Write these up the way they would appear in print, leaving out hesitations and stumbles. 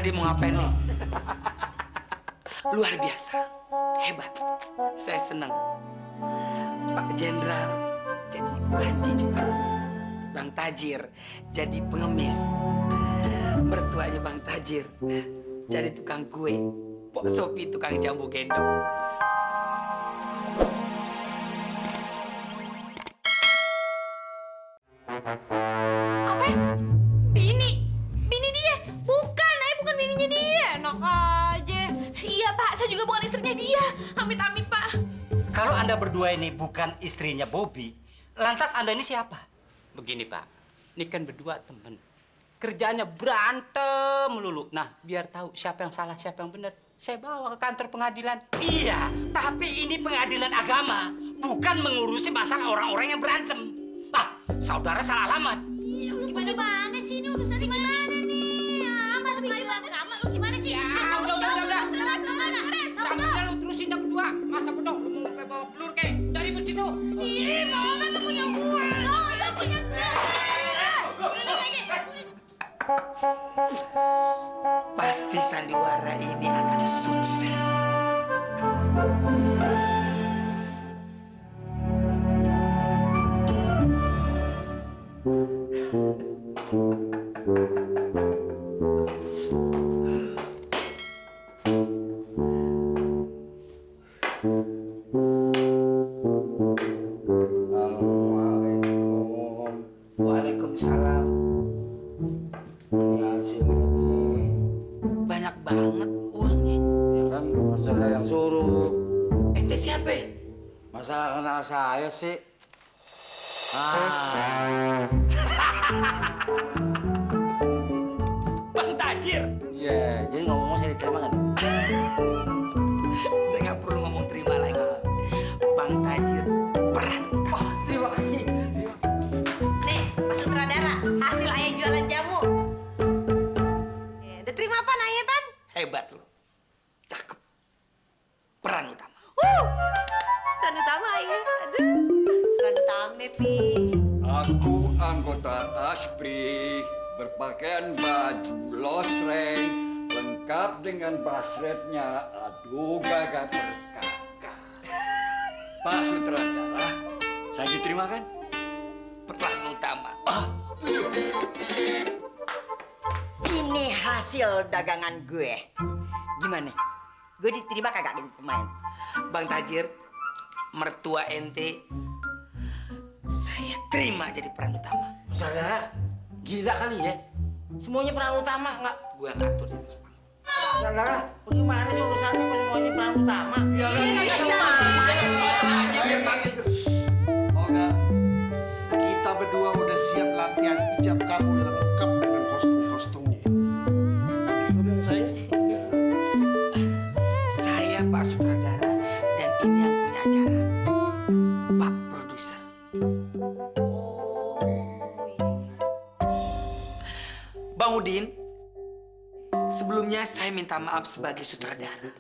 tadi mau ngapain nih? Luar biasa, hebat. Saya senang. Pak Jenderal jadi panci jepang. Bang Tajir jadi pengemis. Mertuanya Bang Tajir jadi tukang kue. Pok Sopi tukang jambu gendong. Apa? Bini dia? Bukan, Ayah bukan bininya dia. Enak aja. Iya Pak, saya juga bukan istrinya dia. Amit-amit Pak. Kalau Anda berdua ini bukan istrinya Bobby, lantas Anda ini siapa? Begini Pak, ini kan berdua temen. Kerjanya berantem melulu. Nah, biar tahu siapa yang salah, siapa yang benar, saya bawa ke kantor pengadilan. Iya, tapi ini pengadilan agama, bukan mengurusi masalah orang-orang yang berantem. Ah, saudara salah alamat. Gimana sih ini urusan gimana nih? Masa pengadilan agama lu gimana sih? Udah. Udah lu terusin dah berdua. Masa penuh lu mau kayak bawa pelur kayak dari bus itu. Ih, mau kan tuh punya gua. Udah punya gua. Pasti sandiwara ini akan sukses. Waalaikumsalam. Ya sini. Banyak banget uangnya. Ya kan masalah yang suruh. Ente siapa? Masa kenal saya sih? Bang Tajir. Iya, jadi ngomong saya diterima kan? Saya nggak perlu ngomong terima lagi. Bang Tajir peran utama. Terima kasih. Nih, Pak Sutradara, hasil Ayah jualan jamu. Udah terima apa Ayah, Pan? Hebat lo. Cakep. Peran utama. Peran utama Ayah. Aduh. Peran utama, Pi. Aku anggota ASPRI, berpakaian baju losreng, lengkap dengan basretnya. Aduh, gagah perkakak. Pak Sutradara, saya diterima kan? Peran utama. Ini hasil dagangan gue. Gimana? Gue diterima kagak jadi pemain? Bang Tajir, mertua ente, saya terima jadi peran utama. Saudara, gila kali ya? Semuanya peran utama nggak? Gue ngatur di atas panggung. Saudara, bagaimana sih urusannya kok semuanya peran utama? Oga, kita berdua udah siap latihan ijab kabul lengkap dengan kostum-kostumnya. Itu yang saya Saya Pak Sutradara dan ini yang punya acara. Pak Produser. Bang Udin, sebelumnya saya minta maaf sebagai sutradara.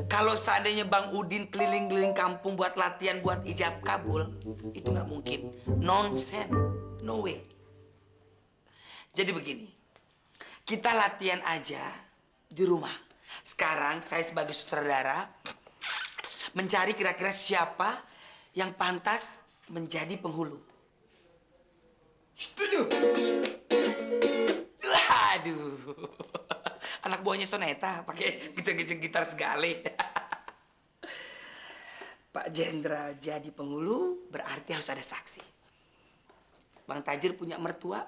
Kalau seandainya Bang Udin keliling-keliling kampung buat latihan buat ijab kabul, itu nggak mungkin. Nonsense. No way. Jadi begini, kita latihan aja di rumah. Sekarang saya sebagai sutradara mencari kira-kira siapa yang pantas menjadi penghulu. Setuju. Aduh, anak buahnya Soneta pakai gitar segale. Pak Jenderal jadi penghulu berarti harus ada saksi. Bang Tajir punya mertua,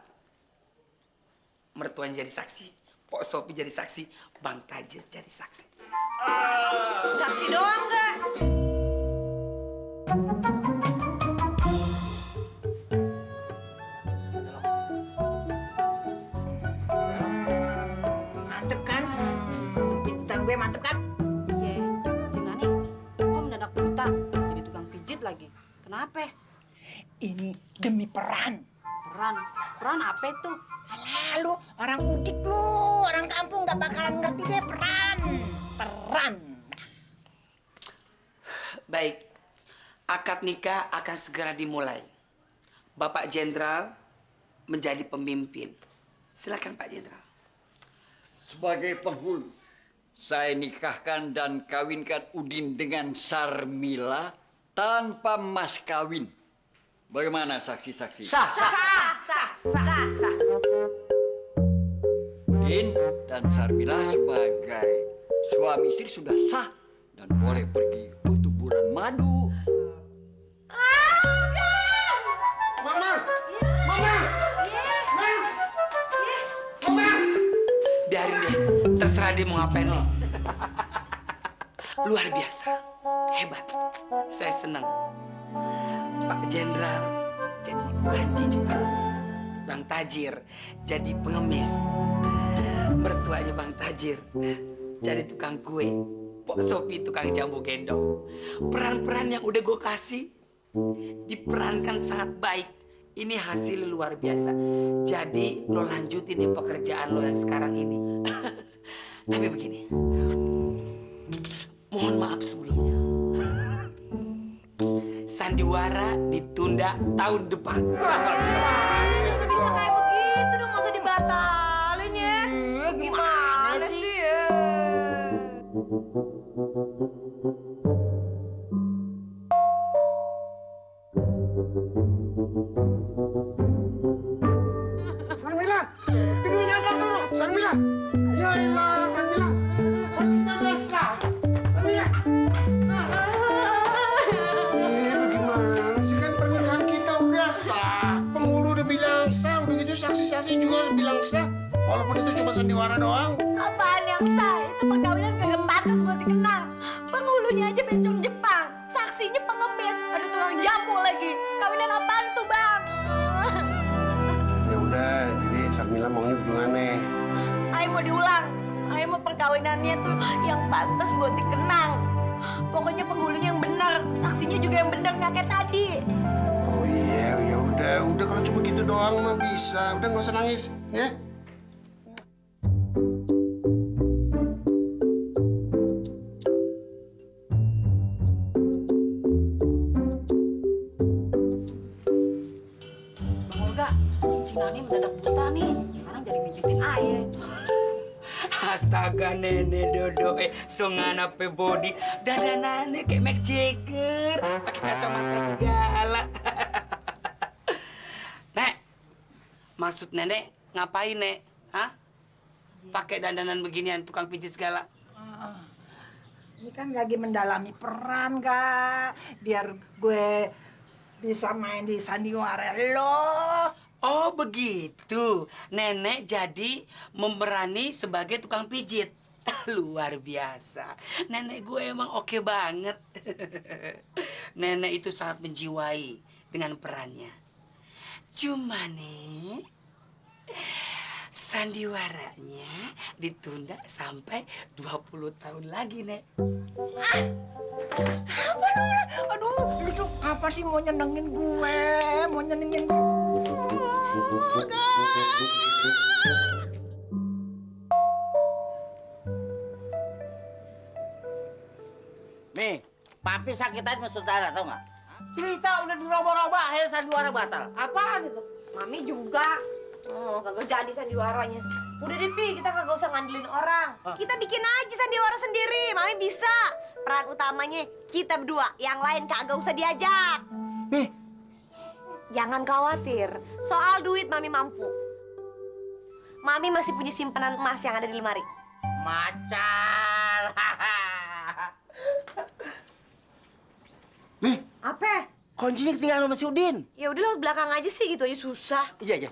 mertuanya jadi saksi. Pok Sopi jadi saksi, Bang Tajir jadi saksi. Saksi doang nggak? Mantep kan? Pijitan gue mantep kan? Iya, Jeng Nani, kok mendadak buta jadi tukang pijit lagi? Kenapa? Ini demi peran. Peran apa tuh? Alah lu, orang udik lu, orang kampung gak bakalan ngerti deh peran. Peran. Baik, akad nikah akan segera dimulai. Bapak Jenderal menjadi pemimpin. Silakan Pak Jenderal. sebagai penghulu, saya nikahkan dan kawinkan Udin dengan Sarmila tanpa mas kawin. Bagaimana saksi-saksi? Sah. Udin dan Sarmila sebagai suami istri sudah sah dan boleh pergi untuk bulan madu. Mama! Mama! Mama! Biarin deh, terserah dia mau ngapain nih. Luar biasa, hebat. Saya senang. Pak Jenderal jadi panci Jepang. Bang Tajir jadi pengemis. Mertuanya Bang Tajir jadi tukang kue. Pok Sopi tukang jambu gendong. Peran-peran yang udah gue kasih diperankan sangat baik. Ini hasil luar biasa. Jadi lo lanjutin nih pekerjaan lo yang sekarang ini. Tapi begini, mohon maaf sebelumnya. Sandiwara ditunda tahun depan. Nggak bisa kayak begitu dong, masa dibatalin ya? Gimana sih ya? Sarmila! Dengerin abang dulu! Sarmila! Ya elah, Sarmila! Kan kita udah sah! Sarmila! Bagaimana sih, kan pernikahan kita udah sah. Penghulu udah bilang sah, udah gitu saksi-saksi juga bilang sah. Walaupun itu cuma sandiwara doang. Apaan yang sah? Itu perkawinan kagak pantas buat dikenang. Penghulunya aja bencong Jepang, saksinya pengemis, ada tukang jamu lagi. Kawinan apaan tuh, Bang? Ya udah, jadi Sarmila maunya bagaimana? Ayo mau diulang. Ayo mau perkawinannya tuh yang pantas buat dikenang. Pokoknya penghulunya yang benar, saksinya juga yang benar, nggak kayak tadi. Oh iya, ya udah kalau cuma gitu doang mah bisa. Udah nggak usah nangis, ya? Bang Olga, Cing Nani mendadak buta nih. Sekarang jadi mijitin aye. Astaga nenek Dodo, songana pe body, dadanannya kayak Mick Jagger, pakai kacamata segala. Nek, maksud nenek ngapain nek? Hah? Pakai dandanan beginian, tukang pijit segala. Ini kan lagi mendalami peran, Kak. Biar gue bisa main di sandiwara lo. Oh begitu, nenek jadi memerani sebagai tukang pijit. Luar biasa, nenek gue emang oke banget. Nenek itu sangat menjiwai dengan perannya. Cuma nih, sandiwaranya ditunda sampai 20 tahun lagi, Nek. Aduh, lu tuh apa sih mau nyenengin gue? Mau nyenengin gue? Nih, papi sakitan sama saudara, tau nggak? Cerita udah diroba-roba, akhirnya sandiwara batal. Apaan itu? Mami juga. Oh, kagak jadi sandiwaranya. Udah deh, Pi, kita kagak usah ngandelin orang. Kita bikin aja sandiwara sendiri. Mami bisa. Peran utamanya kita berdua. Yang lain kagak usah diajak. Nih, Jangan khawatir. Soal duit Mami mampu. Mami masih punya simpanan emas yang ada di lemari. macan. Nih, Apa? Kuncinya ketinggalan sama si Udin. Ya udah lewat belakang aja sih, gitu aja susah. Iya.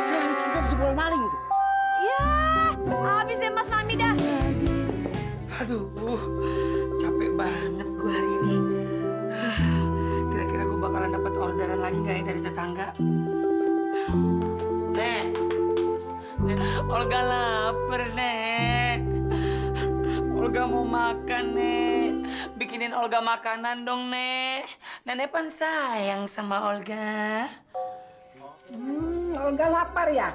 Habis kita dijebol maling tuh. Ya, habis deh Mas Mami dah. Aduh, capek banget gue hari ini. Kira-kira gue bakalan dapat orderan lagi nggak ya dari tetangga? Nek, Olga lapar, Nek. Olga mau makan, Nek. Bikinin Olga makanan dong, Nek. Nenek pan sayang sama Olga. Olga lapar ya?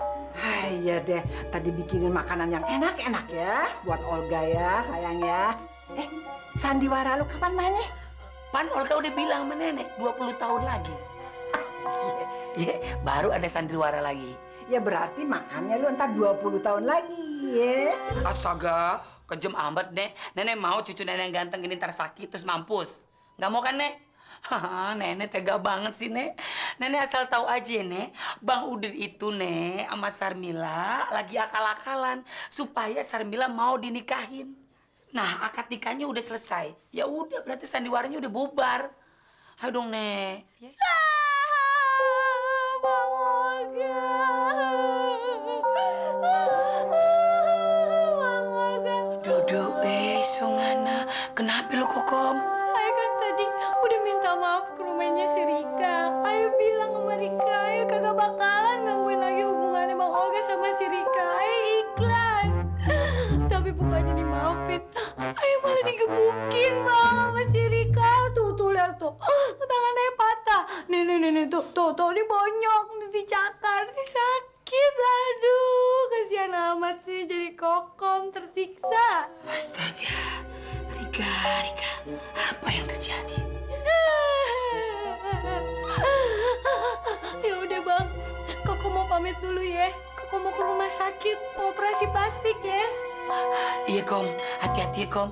Iya deh, tadi bikinin makanan yang enak-enak ya buat Olga ya, sayang ya. Sandiwara lu kapan mainnya? Pan Olga udah bilang sama Nenek 20 tahun lagi. Ya, baru ada sandiwara lagi. Ya berarti makannya lu entar 20 tahun lagi ya. Astaga, kejem amat, Nek. Nenek mau cucu nenek yang ganteng ini ntar sakit terus mampus. Nggak mau kan, Nek? Haha, Nenek tega banget sih, Nek. Nenek asal tahu aja, Nek. Bang Udin itu, Nek, sama Sarmila lagi akal-akalan supaya Sarmila mau dinikahin. Nah, akad nikahnya udah selesai. Ya udah, berarti sandiwaranya udah bubar. Ayo dong, Nek. Ya. Bang Olga. Bang Olga. Duduk, Songana. Kenapa lu, Kokom? Ayo kan tadi udah minta maaf ke rumahnya si Rika. Ayo bilang sama Rika, ayo kagak bakalan gangguin lagi hubungannya Bang Olga sama si Rika. Ayo ikhlas. Tapi bukannya dimaafin, ayo malah digebukin Bang sama si Rika. Tuh lihat tuh, tangannya patah. Nih tuh, ini bonyok, nih dicakar, ini sakit. Aduh, kasihan amat sih jadi Kokom tersiksa. Astaga, Rika, apa yang terjadi? Ya udah Bang, Koko mau pamit dulu ya. Koko mau ke rumah sakit, mau operasi plastik ya. Iya, Kom. Hati-hati ya, Kom.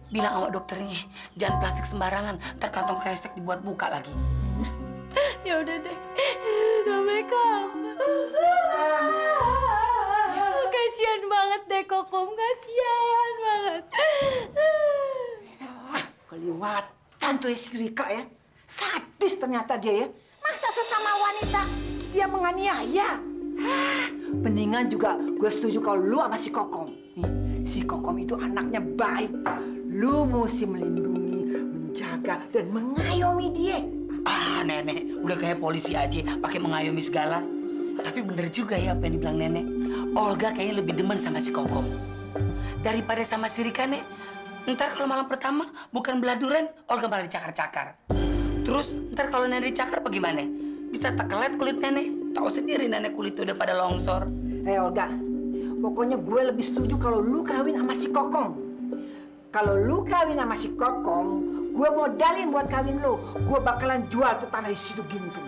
Bilang sama dokternya, jangan plastik sembarangan. Ntar kantong kresek dibuat buka lagi. Ya udah deh. Assalamualaikum. Kasihan banget deh Kokom, kasihan banget. Kelewatan tuh si Rika ya. Sadis ternyata dia ya. Masa sesama wanita dia menganiaya? Mendingan juga gue setuju kalau lu sama si Kokom. Nih, si Kokom itu anaknya baik. Lu mesti melindungi, menjaga, dan mengayomi dia. Ah, Nenek, udah kayak polisi aja, pakai mengayomi segala. Tapi bener juga ya apa yang dibilang Nenek. Olga kayaknya lebih demen sama si Kokom daripada sama si Rika, Nek. Ntar kalau malam pertama bukan beladuran, Olga malah dicakar-cakar. Terus ntar kalau Nenek dicakar bagaimana? Bisa tekelet kulit Nenek. Tahu sendiri Nenek kulit udah pada longsor. Olga, pokoknya gue lebih setuju kalau lu kawin sama si Kokong. Kalau lu kawin sama si Kokong, gue modalin buat kawin lu. Gue bakalan jual tuh tanah di situ Gintung.